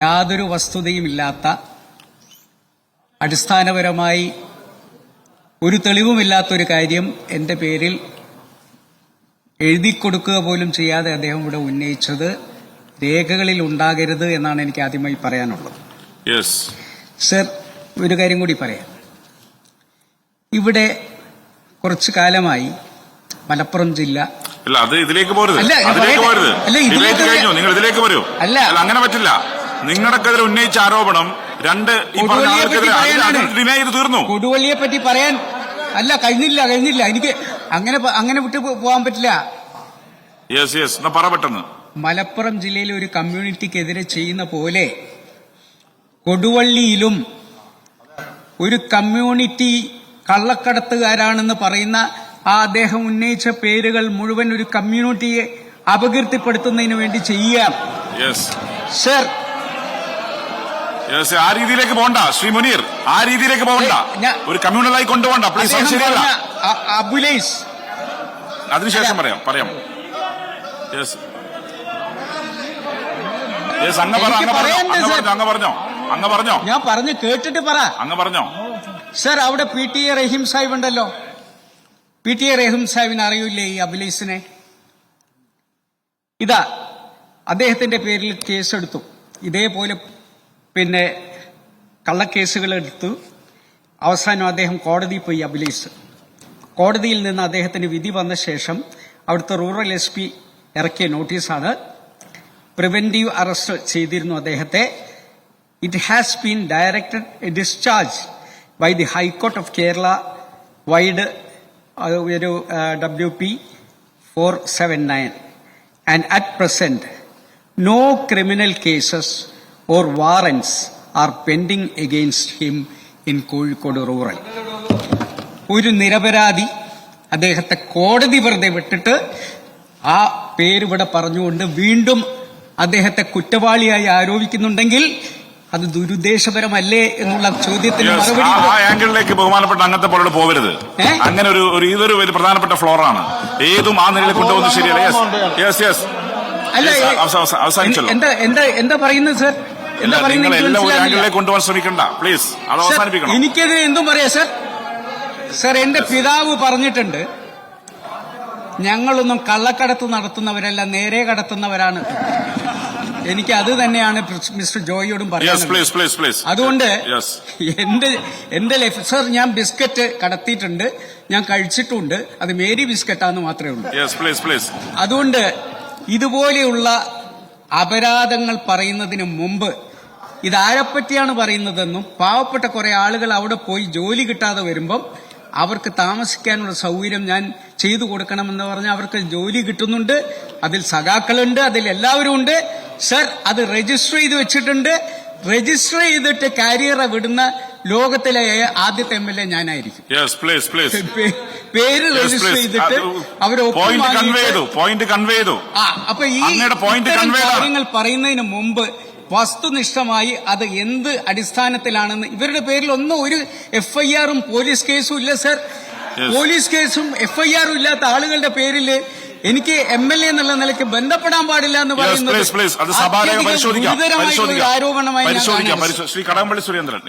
യാതൊരു വസ്തുതയുമില്ലാത്ത, അടിസ്ഥാനപരമായി ഒരു തെളിവുമില്ലാത്തൊരു കാര്യം എന്റെ പേരിൽ എഴുതിക്കൊടുക്കുക പോലും ചെയ്യാതെ അദ്ദേഹം ഇവിടെ ഉന്നയിച്ചത് രേഖകളിൽ ഉണ്ടാകരുത് എന്നാണ് എനിക്ക് ആദ്യമായി പറയാനുള്ളത്. സർ, ഒരു കാര്യം കൂടി പറയാം. ഇവിടെ കുറച്ചു കാലമായി മലപ്പുറം ജില്ല ഇതിലേക്ക് പോരുത്. നിങ്ങൾ ഇതിലേക്ക് വരൂ. അല്ല, അങ്ങനെ പറ്റില്ല. നിങ്ങൾക്കെതിരെ ഉന്നയിച്ച ആരോപണം തീർന്നു. കൊടുവള്ളിയെ പറ്റി പറയാൻ കഴിഞ്ഞില്ല. എനിക്ക് അങ്ങനെ വിട്ടു പോകാൻ പറ്റില്ല. പറ പെട്ടെന്ന്. മലപ്പുറം ജില്ലയിലെ ഒരു കമ്മ്യൂണിറ്റിക്കെതിരെ ചെയ്യുന്ന പോലെ കൊടുവള്ളിയിലും ഒരു കമ്മ്യൂണിറ്റി കള്ളക്കടത്തുകാരാണെന്ന് പറയുന്ന അദ്ദേഹം ഉന്നയിച്ച പേരുകൾ മുഴുവൻ ഒരു കമ്മ്യൂണിറ്റിയെ അപകീർത്തിപ്പെടുത്തുന്നതിന് വേണ്ടി ചെയ്യാം. സർ, ആ രീതിയിലേക്ക് പോകണ്ട ശ്രീ മുനീർ, ആ രീതിയിലേക്ക് പോകണ്ട. ഒരു കമ്മ്യൂണലായി കൊണ്ടുപോകണ്ട പ്ലീസ്. ശരിയല്ല. അബുലൈസ്, അതിനുശേഷം പറയാം. അങ്ങ് പറഞ്ഞോ. ഞാൻ പറഞ്ഞു കേട്ടിട്ട് പറ. അങ്ങ് പറഞ്ഞോ. സർ, അവിടെ PTA റഹീം സാഹിബ് ഉണ്ടല്ലോ. PTA റഹീം സാഹിബിനെ അറിയില്ലേ ഈ അബുലൈസിനെ? ഇതാ അദ്ദേഹത്തിന്റെ പേരിൽ കേസെടുത്തു. ഇതേപോലെ കള്ളക്കേസുകൾ എടുത്തു. അവസാനം അദ്ദേഹം കോടതിയിൽ പോയി. അബുലൈസ് കോടതിയിൽ നിന്ന് അദ്ദേഹത്തിന് വിധി വന്ന ശേഷം അവിടുത്തെ റൂറൽ SP ഇറക്കിയ നോട്ടീസാണ്. പ്രിവെന്റീവ് അറസ്റ്റ് ചെയ്തിരുന്നു അദ്ദേഹത്തെ. It has been directed a discharge by the high court of Kerala vide ഒരു WP 479 and at present no criminal cases or warrants are pending against him in Kozhikode rural. ഒരു നിരപരാധി അദ്ദേഹത്തെ കോടതി വെറുതെ വിട്ടിട്ട് ആ പേരിവിടെ പറഞ്ഞുകൊണ്ട് വീണ്ടും അദ്ദേഹത്തെ കുറ്റവാളിയായി ആരോപിക്കുന്നുണ്ടെങ്കിൽ അത് ദുരുദ്ദേശപരമല്ലേ എന്നുള്ള ചോദ്യത്തിന് മറുപടി. ആ ആംഗിളിലേക്ക് ബഹുമാനപ്പെട്ട അങ്ങനത്തെ പോലോട് പോകരുത്. അങ്ങനെ ഇതൊരു പ്രധാനപ്പെട്ട ഫ്ലോറാണ്. ഏതും ആ നിലയിൽ കൊണ്ടുപോകുന്നത് ശരിയല്ല. എന്താ പറയുന്നത് സർ? എന്താ പറയുന്നത്? കൊണ്ടുപോകാൻ ശ്രമിക്കണ്ട പ്ലീസ്. അത് അവസാനിപ്പിക്കണം. എനിക്കത് എന്തും പറയാം സർ. സർ, എന്റെ പിതാവ് പറഞ്ഞിട്ടുണ്ട്, ഞങ്ങളൊന്നും കള്ളക്കടത്ത് നടത്തുന്നവരല്ല, നേരെ കടത്തുന്നവരാണ്. എനിക്ക് അത് തന്നെയാണ് മിസ്റ്റർ ജോയിയോടും പറയുന്നത്. അതുകൊണ്ട് എന്റെ ലൈഫ് സർ, ഞാൻ ബിസ്ക്കറ്റ് കടത്തിയിട്ടുണ്ട്, ഞാൻ കഴിച്ചിട്ടുണ്ട്. അത് മേരി ബിസ്ക്കറ്റാന്ന് മാത്രമേ ഉള്ളൂ. അതുകൊണ്ട് ഇതുപോലെയുള്ള അപരാധങ്ങൾ പറയുന്നതിന് മുമ്പ് ഇതാരെപ്പറ്റിയാണ് പറയുന്നതെന്നും പാവപ്പെട്ട കുറെ ആളുകൾ അവിടെ പോയി ജോലി കിട്ടാതെ വരുമ്പം അവർക്ക് താമസിക്കാനുള്ള സൗകര്യം ഞാൻ ചെയ്തു കൊടുക്കണമെന്ന് പറഞ്ഞാൽ അവർക്ക് ജോലി കിട്ടുന്നുണ്ട്. അതിൽ സഖാക്കളുണ്ട്, അതിൽ എല്ലാവരും ഉണ്ട്. സർ, അത് രജിസ്റ്റർ ചെയ്ത് വെച്ചിട്ടുണ്ട്. രജിസ്റ്റർ ചെയ്തിട്ട് കാരിയറ വിടുന്ന ലോകത്തിലെ ആദ്യത്തെ MLA ഞാനായിരിക്കും. പേര് രജിസ്റ്റർ ചെയ്തിട്ട് അവര് അപ്പൊ ഈ കാര്യങ്ങൾ പറയുന്നതിന് മുമ്പ് വസ്തുനിഷ്ഠമായി അത് എന്ത് അടിസ്ഥാനത്തിലാണെന്ന് ഇവരുടെ പേരിൽ ഒന്നും ഒരു FIR-ഉം പോലീസ് കേസും ഇല്ല സർ. പോലീസ് കേസും FIR-ഉം ഇല്ലാത്ത ആളുകളുടെ പേരിൽ എനിക്ക് MLA എന്നുള്ള നിലയ്ക്ക് ബന്ധപ്പെടാൻ പാടില്ല എന്ന് പറയുന്നത് ആരോപണമായി. ശ്രീ കടകംപള്ളി സുരേന്ദ്രൻ,